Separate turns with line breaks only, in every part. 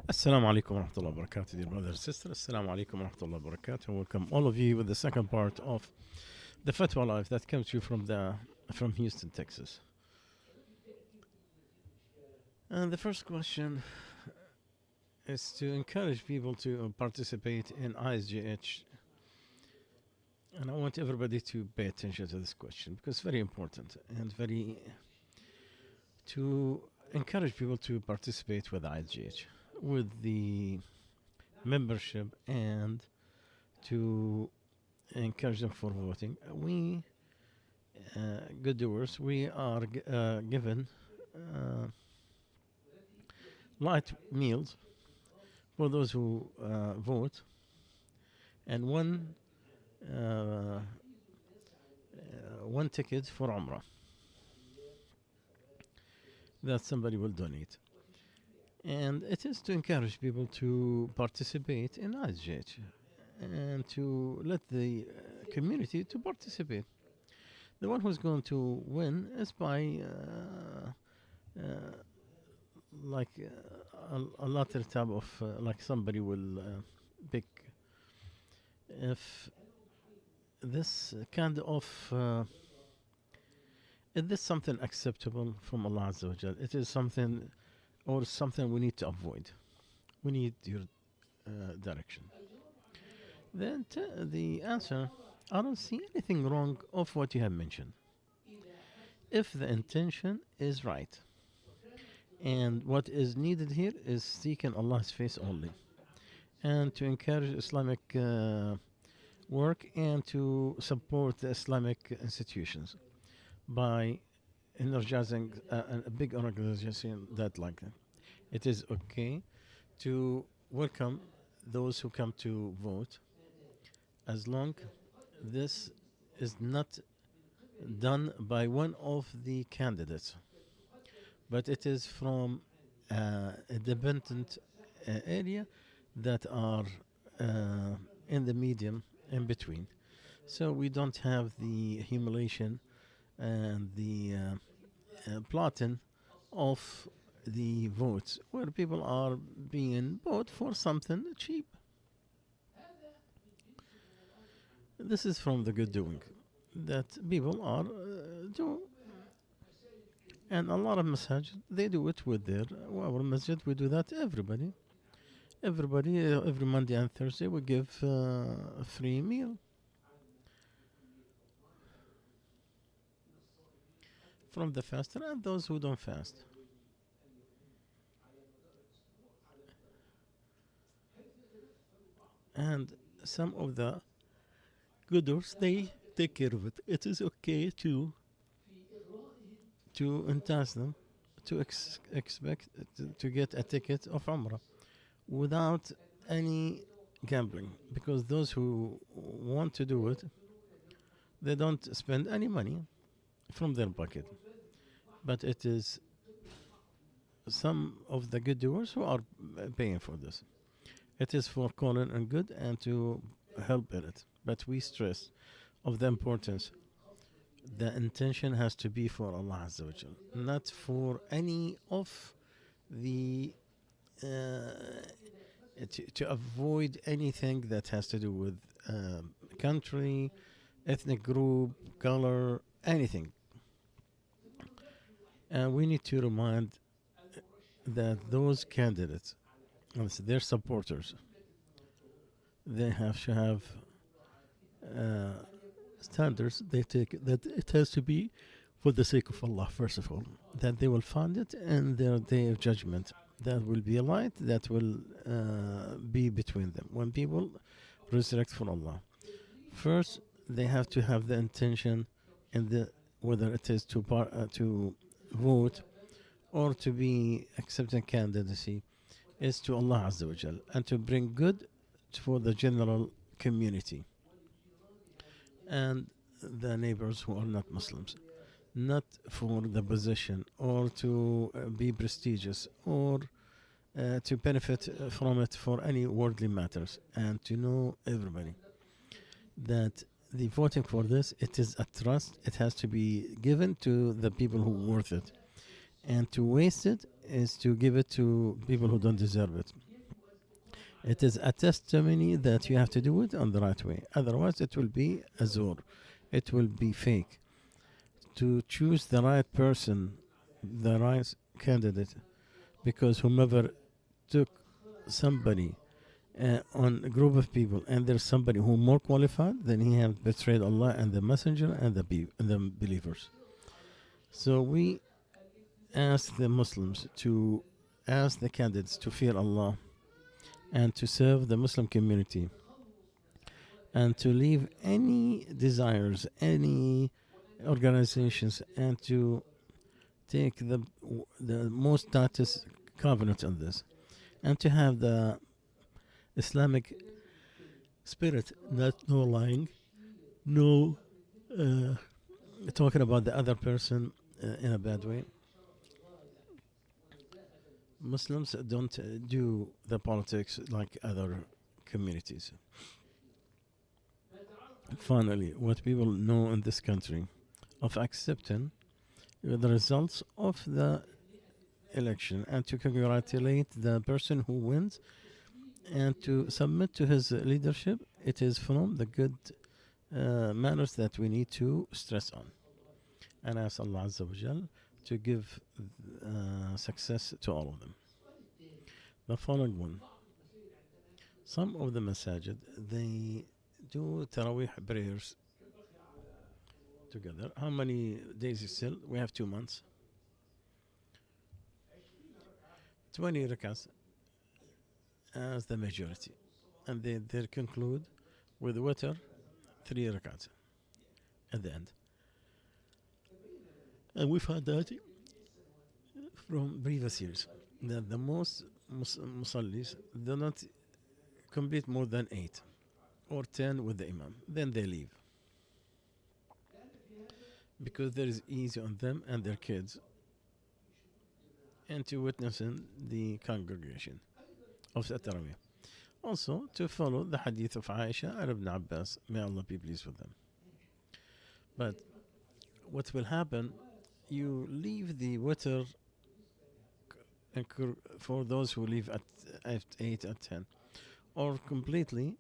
Assalamu alaikum wa rahmatullahi wa barakatuh, dear brothers and sisters. Assalamu alaikum wa rahmatullahi wa barakatuh. Welcome all of you with the second part of the Fatwa Life that comes to you from Houston, Texas. And the first question is to encourage people to participate in ISGH. And I want everybody to pay attention to this question because it's very important and to encourage people to participate with ISGH, with the membership, and to encourage them for voting. We, good doers, we are given light meals for those who vote, and one ticket for Umrah that somebody will donate. And it is to encourage people to participate in ISGH and to let the community to participate. The one who's going to win is by a lottery type of like somebody will pick. If this kind of is this something acceptable from Allah Azza wa Jal? It is something or something we need to avoid. We need your direction. Then the answer, I don't see anything wrong of what you have mentioned. If the intention is right. And what is needed here is seeking Allah's face only. And to encourage Islamic work and to support the Islamic institutions by energizing a big organization that like that. It is okay to welcome those who come to vote as long this is not done by one of the candidates, but it is from a dependent area that are in the medium in between. So we don't have the humiliation and the plotting of the votes where people are being bought for something cheap. This is from the good doing that people are doing. And a lot of masajid, they do it with their, our masjid, we do that to everybody. Every Monday and Thursday we give a free meal. From the faster and those who don't fast. And some of the gooders, they take care of it. It is okay to entice them to expect to get a ticket of Umrah without any gambling, because those who want to do it, they don't spend any money from their pocket, but it is some of the good doers who are paying for this. It is for calling and good and to help in it, but we stress of the importance. The intention has to be for Allah Azza wa Jal, not for any of the to avoid anything that has to do with country, ethnic group, color, anything. And we need to remind that those candidates, their supporters, they have to have standards. They take that it has to be for the sake of Allah, first of all, that they will find it in their day of judgment. That will be a light that will be between them when people resurrect for Allah. First, they have to have the intention in the whether it is to vote or to be accepting candidacy is to Allah Azza wa Jal and to bring good for the general community and the neighbors who are not Muslims, not for the position or to be prestigious or to benefit from it for any worldly matters, and to know everybody that the voting for this, it is a trust. It has to be given to the people who are worth it, and to waste it is to give it to people who don't deserve it. It is a testimony that you have to do it on the right way. Otherwise, it will be azur. It will be fake. To choose the right person, the right candidate, because whomever took somebody on a group of people and there's somebody who more qualified, then he has betrayed Allah and the Messenger and the believers. So we ask the Muslims to ask the candidates to fear Allah and to serve the Muslim community and to leave any desires, any organizations, and to take the most tightest covenant on this, and to have the Islamic spirit, not no lying, no talking about the other person in a bad way. Muslims don't do the politics like other communities. Finally, what people know in this country of accepting the results of the election and to congratulate the person who wins and to submit to his leadership, it is from the good manners that we need to stress on. And ask Allah Azza wa Jal to give success to all of them. The following one. Some of the masajid, they do Taraweeh prayers together. How many days is still? We have 2 months. 20 rakats as the majority. And they conclude with witr, 3 rakats at the end. And we've had that from previous years, that the most musallis do not complete more than 8 or 10 with the imam. Then they leave. Because there is easy on them and their kids and to witnessing the congregation of the Taraweeh. Also to follow the hadith of Aisha and Ibn Abbas, may Allah be pleased with them. But what will happen, you leave the witr for those who leave at 8, at 10, or completely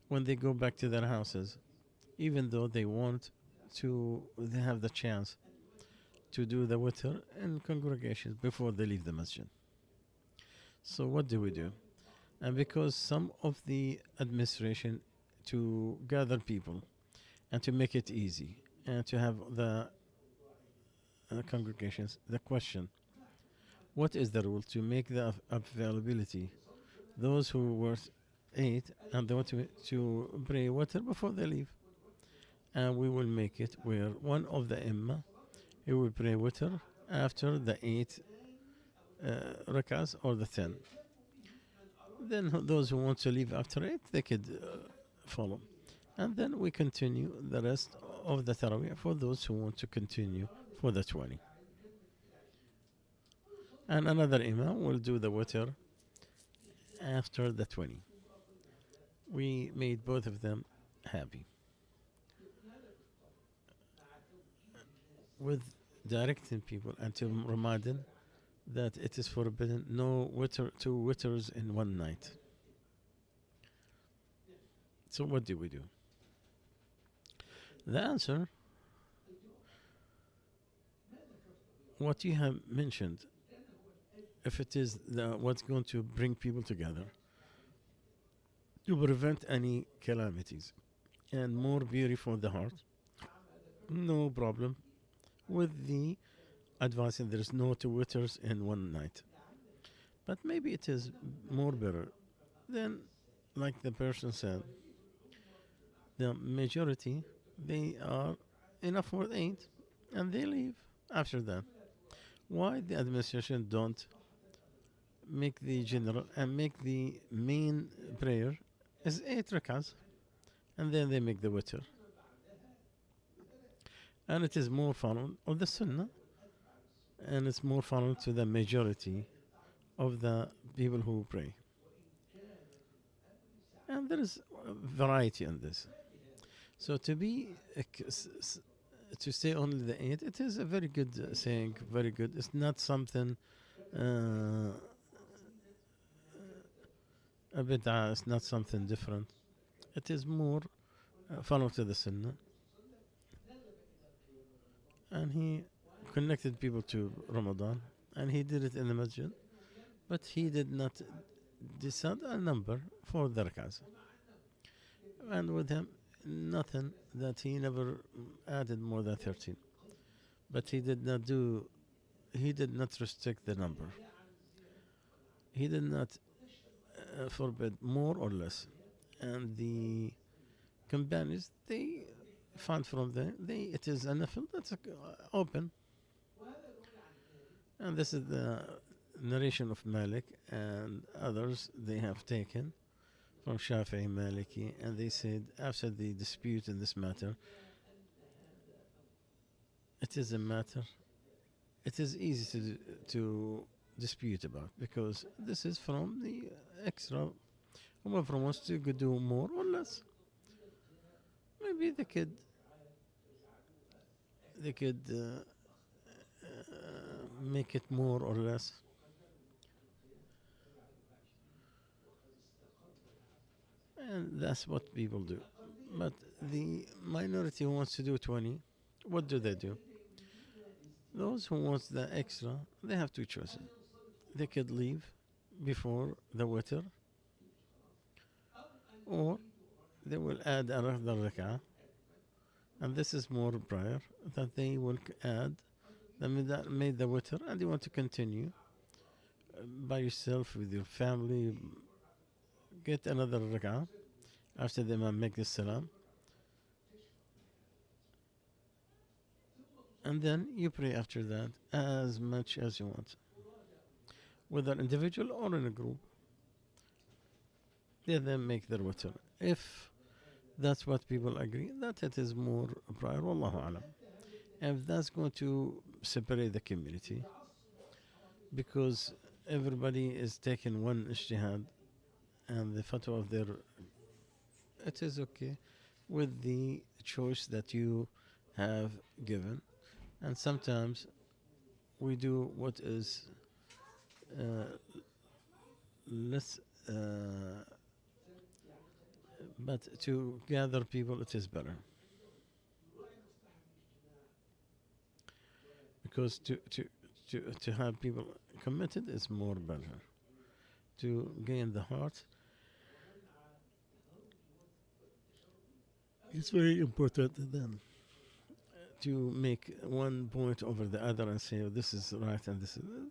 when they go back to their houses, even though they want to, they have the chance to do the witr in congregations before they leave the masjid. So what do we do? And because some of the administration to gather people and to make it easy and to have the congregations, the question, what is the rule to make the availability? Those who were 8 and they want to pray witr before they leave. And we will make it where one of the imma, he will pray witr after the 8 rakats or the 10. Then those who want to leave after 8, they could follow. And then we continue the rest of the Taraweeh for those who want to continue for the 20. And another imam will do the witr after the 20. We made both of them happy. With directing people and to reminding that it is forbidden no two witrs in one night. So what do we do? The answer, what you have mentioned, if it is what's going to bring people together to prevent any calamities and more beauty for the heart, no problem with the advice there is no 2 witrs in one night. But maybe it is more better than, like the person said, the majority, they are enough for 8 and they leave after that. Why the administration don't make the general and make the main prayer is 8 rakats and then they make the witr? And it is more followed of the sunnah and it's more followed to the majority of the people who pray. And there is variety in this. So to say only the 8, it is a very good saying, very good. It's not something A bid'ah is not something different. It is more follow to the sunnah. And he connected people to Ramadan. And he did it in the masjid. But he did not decide a number for the rak'ahs. And with him, nothing that he never added more than 13. But he did not restrict the number. He did not forbid more or less. And the companions, they found from there, it is a nafil that's open. And this is the narration of Malik and others they have taken from Shafi'i, Maliki, and they said after the dispute in this matter, it is a matter, it is easy to dispute about because this is from the extra. Whoever wants to do more or less, maybe they could make it more or less. And that's what people do. But the minority who wants to do 20, what do they do? Those who want the extra, they have two choices. They could leave before the witr, or they will add another rak'ah, and this is more prior, that they will add, they made the witr, and you want to continue by yourself with your family, get another rak'ah after the imam make the salam, and then you pray after that as much as you want, whether individual or in a group. They then make their witr. If that's what people agree, that it is more prior, wallahu alam. If that's going to separate the community, because everybody is taking one ijtihad and the fatwa of their, it is okay with the choice that you have given. And sometimes we do what is less, but to gather people, it is better. Because to have people committed is more better. To gain the heart, it's very important then to make one point over the other and say, oh, this is right and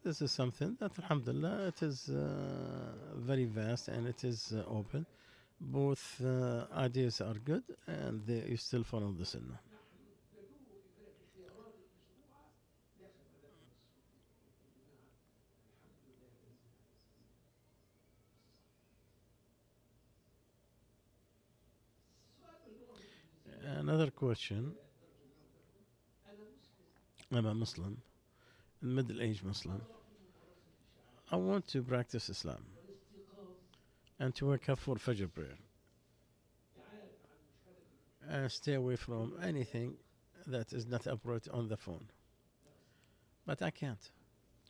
this is something that, alhamdulillah, it is very vast and it is open. Both ideas are good and you still follow the sunnah. Another question. I'm a Muslim, a middle-aged Muslim. I want to practice Islam and to wake up for Fajr prayer and stay away from anything that is not appropriate on the phone. But I can't.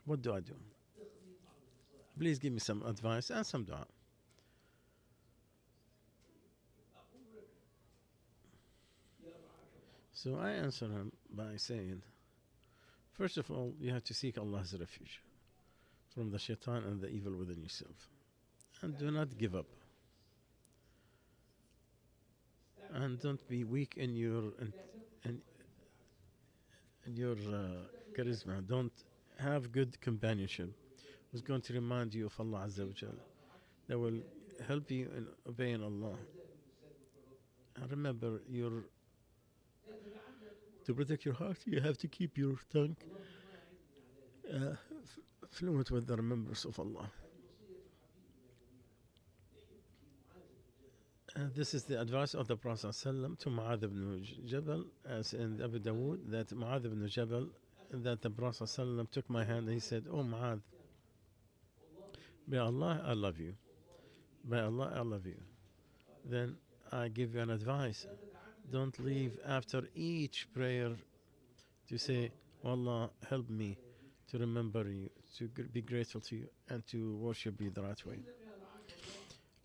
What do I do? Please give me some advice and some dua. So I answer him by saying, first of all, you have to seek Allah's refuge from the shaitan and the evil within yourself. And do not give up. And don't be weak in your charisma. Don't have good companionship. Who's going to remind you of Allah Azza wa Jal. That will help you in obeying Allah. And remember, to protect your heart, you have to keep your tongue fluent with the remembrance of Allah. This is the advice of the Prophet ﷺ to Mu'adh ibn Jabal, as in Abu Dawood, that Mu'adh ibn Jabal, that the Prophet ﷺ took my hand and he said, "Oh Mu'adh, by Allah, I love you. By Allah, I love you. Then I give you an advice. Don't leave after each prayer to say, oh Allah, help me to remember you, to be grateful to you, and to worship you the right way.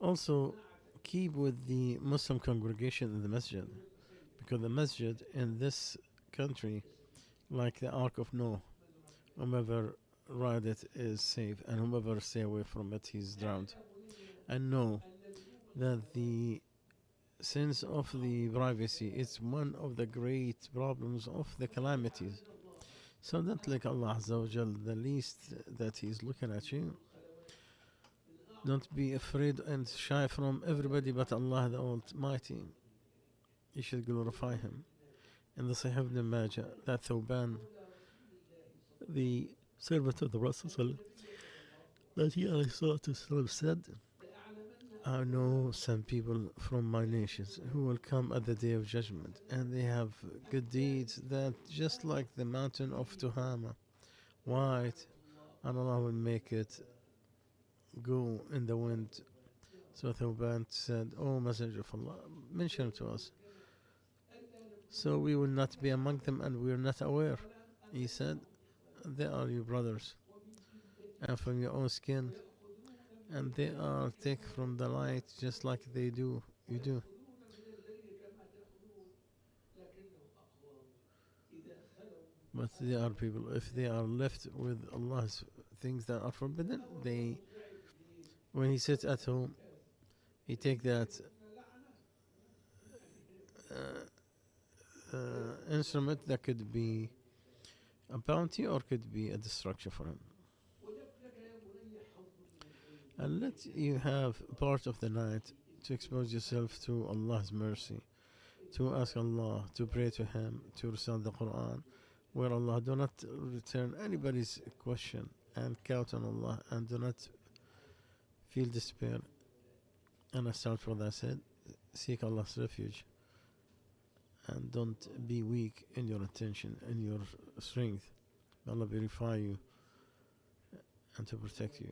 Also, keep with the Muslim congregation in the masjid, because the masjid in this country, like the Ark of Noah, whomever ride it is safe, and whomever stay away from it, he's drowned. And know that the sense of the privacy is one of the great problems of the calamities. So don't like Allah Azza wa Jal, the least that He's looking at you. Don't be afraid and shy from everybody but Allah the Almighty. You should glorify Him. In the Sahih ibn Majah, that Thawban, the servant of the Prophet, that he said, I know some people from my nations who will come at the day of judgment, and they have good deeds that just like the mountain of Tuhama, white, and Allah will make it go in the wind. So Thawban said, O Messenger of Allah, mention to us, so we will not be among them and we are not aware. He said, they are your brothers, and from your own skin, and they are take from the light just like they do, you do. But they are people, if they are left with Allah's things that are forbidden, they, when he sits at home, he take that instrument that could be a bounty or could be a destruction for him. And let you have part of the night to expose yourself to Allah's mercy, to ask Allah, to pray to Him, to recite the Quran, where Allah do not return anybody's question, and count on Allah, and do not feel despair. And I start what I said, seek Allah's refuge, and don't be weak in your attention and your strength. May Allah purify you and to protect you.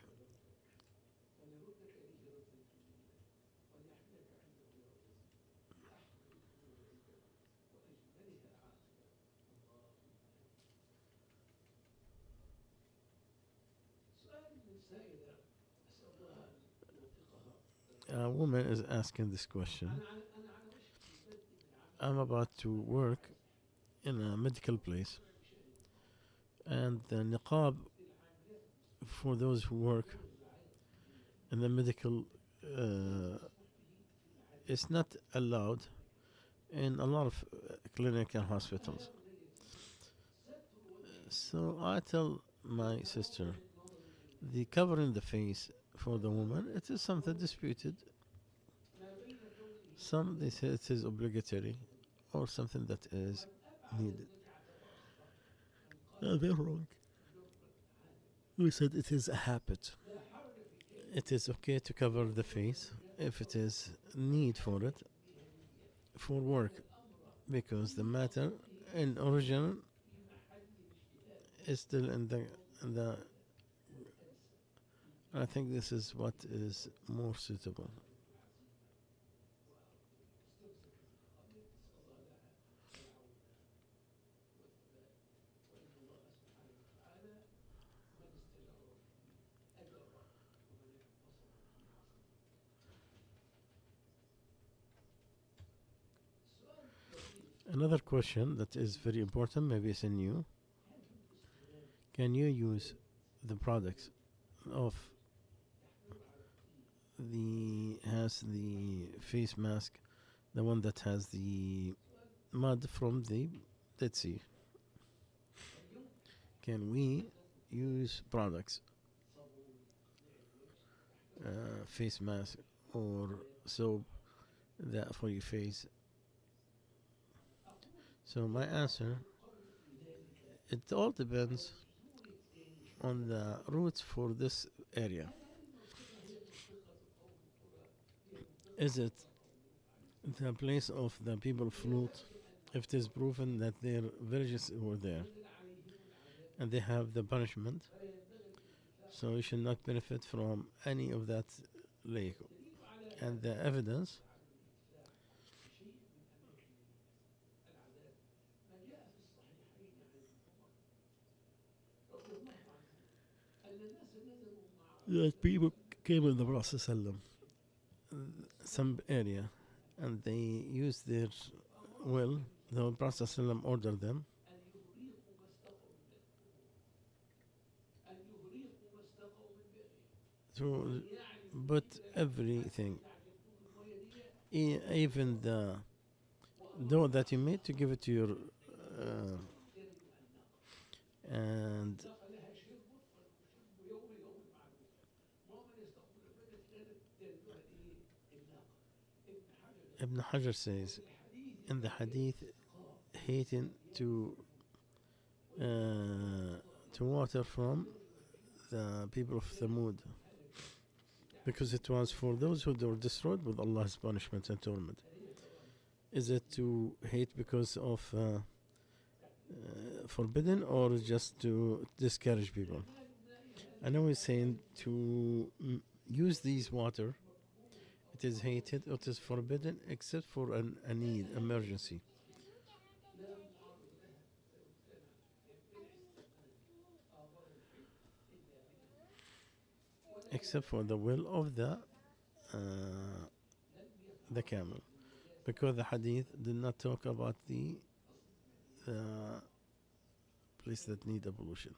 A woman is asking this question. I'm about to work in a medical place, and the niqab for those who work in the medical is not allowed in a lot of clinic and hospitals. So I tell my sister, the covering the face for the woman, it is something disputed. Some they say it is obligatory or something that is needed. They're wrong. We said it is a habit. It is okay to cover the face if it is need for it for work, because the matter in origin is still in the. I think this is what is more suitable. Another question that is very important, maybe it's in you. Can you use the products of the has the face mask, the one that has the mud from the Dead Sea? Can we use products, face mask or soap that for your face? So my answer, it all depends on the routes for this area. Is it the place of the people float? If it is proven that their villages were there and they have the punishment, so you should not benefit from any of that lake. And the evidence, that people came with the Prophet ﷺ some area and they use their will, the Prophet ﷺ ordered them to put everything, even the dough that you made, to give it to your and Ibn Hajar says in the hadith, hating to water from the people of Thamud, because it was for those who were destroyed with Allah's punishment and torment. Is it to hate because of forbidden, or just to discourage people? I know he's saying to use these water, it is hated, it is forbidden, except for a need, emergency. Except for the will of the camel, because the hadith did not talk about the place that need ablution.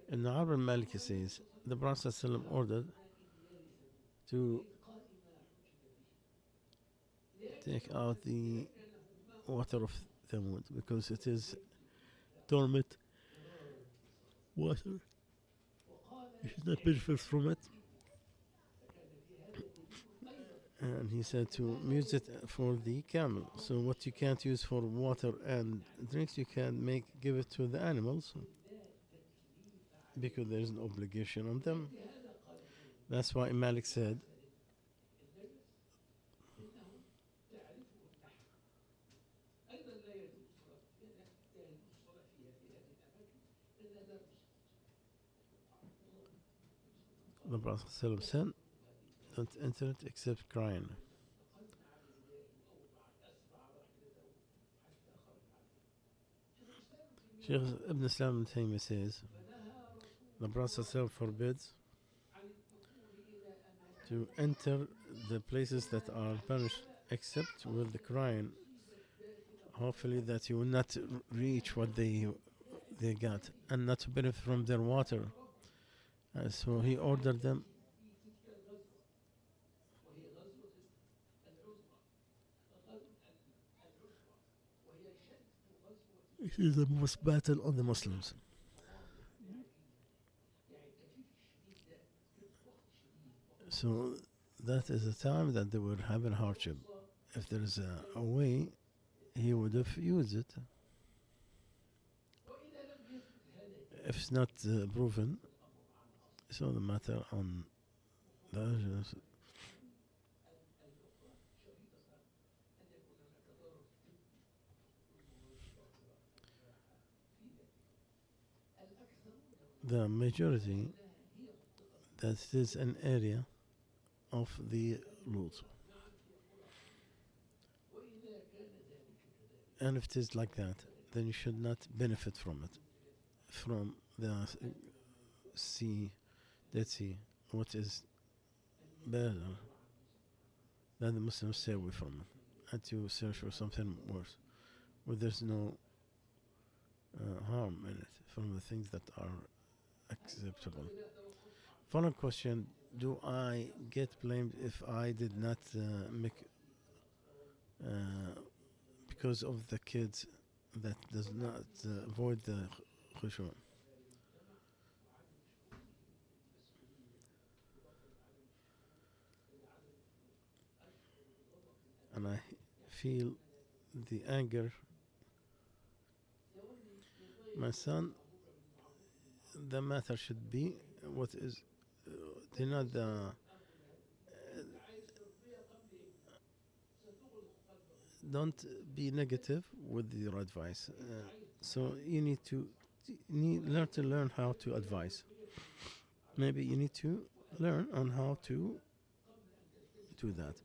Ibn Arab al-Maliki says the Prophet ﷺ ordered to take out the water of Thamud because it is dormant water. You should not benefit from it. And he said to use it for the camel. So what you can't use for water and drinks, you can give it to the animals, because there is an obligation on them. That's why Malik said the Prophet said, don't enter it except crying. Sheikh Ibn Islam al says the Prophet forbids to enter the places that are punished except with the crying, hopefully that you will not reach what they got and not to benefit from their water. So he ordered them. This is the most battle on the Muslims. So that is a time that they were having hardship. If there is a way, he would have used it. If it's not proven, it's not a matter on the majority that it is an area of the Lut. And if it is like that, then you should not benefit from it, from the sea, Dead Sea. What is better than the Muslims stay away from it and to search for something worse, where there's no harm in it, from the things that are acceptable. Following question: do I get blamed if I did not make because of the kids that does not avoid the khushu'? And I feel the anger. My son, the matter should be what is not the don't be negative with your advice. So you need to learn how to advise. Maybe you need to learn on how to do that.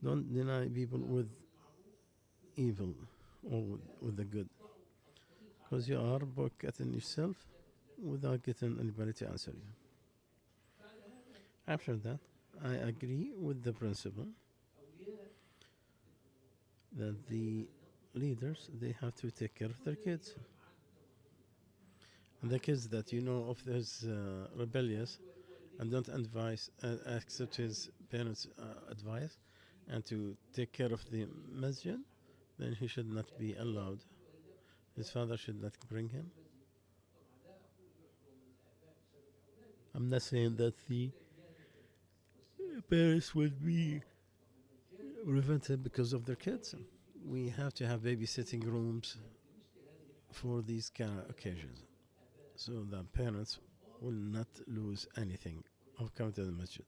Don't deny people with evil or with the good, because you are boycotting yourself without getting anybody to answer you. After that, I agree with the principle that the leaders they have to take care of their kids. And the kids that you know of is rebellious and don't accept his parents' advice and to take care of the masjid, then he should not be allowed. His father should not bring him. I'm not saying that the parents will be prevented because of their kids. We have to have babysitting rooms for these kind of occasions so the parents will not lose anything of coming to the masjid.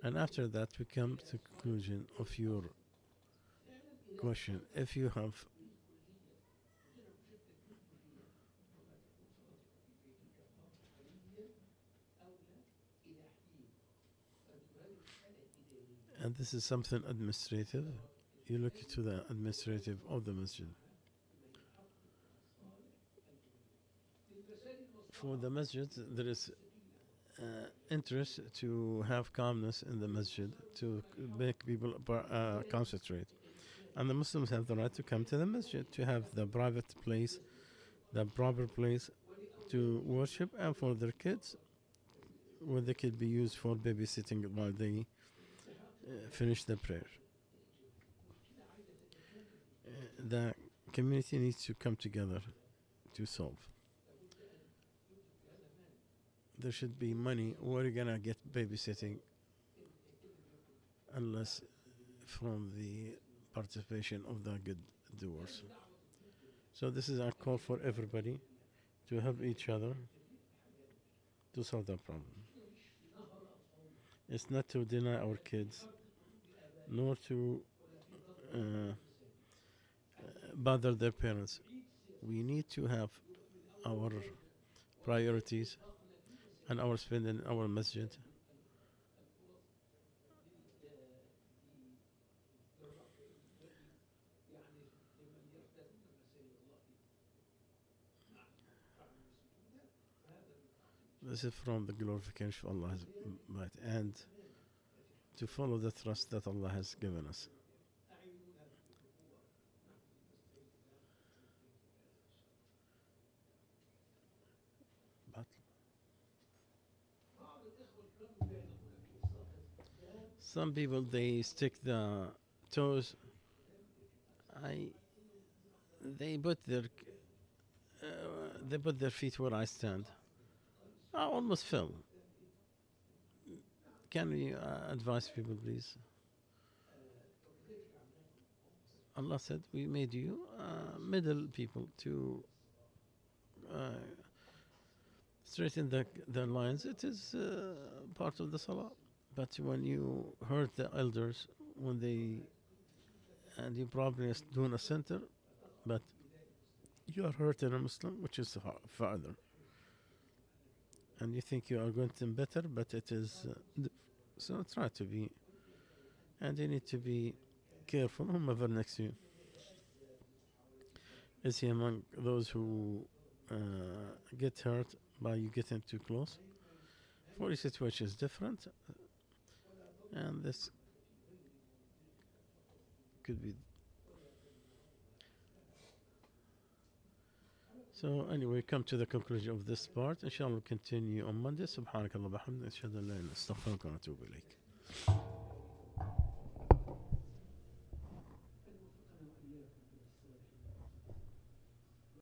And after that, we come to the conclusion of your question. If you have, and this is something administrative, you look to the administrative of the masjid. For the masjid, there is interest to have calmness in the masjid to make people concentrate. And the Muslims have the right to come to the masjid to have the private place, the proper place to worship, and for their kids, where they could be used for babysitting while they finish the prayer. The community needs to come together to solve. There should be money. Where are you gonna get babysitting unless from the participation of the good doers? So this is our call for everybody to help each other to solve the problem. It's not to deny our kids, nor to bother their parents. We need to have our priorities and our spending in our masjid. This is from the glorification of Allah's might and to follow the trust that Allah has given us. But some people they stick the toes. I they put their uh, they put their feet where I stand. I almost fell. Can we advise people, please? Allah said, "We made you middle people to uh, straighten the lines." It is part of the salah. But when you hurt the elders, when they and you probably doing a center, but you are hurting a Muslim, which is father, and you think you are going to better, but it is so. Try to be, and you need to be careful. Whomever next to you is he among those who get hurt by you getting too close? For each situation is different, and this could be. So anyway, come to the conclusion of this part. Inshallah, we'll continue on Monday. Subhanakallah bihamdik. Ashhadu an la ilaha illa anta astaghfiruka wa atubu ilayk.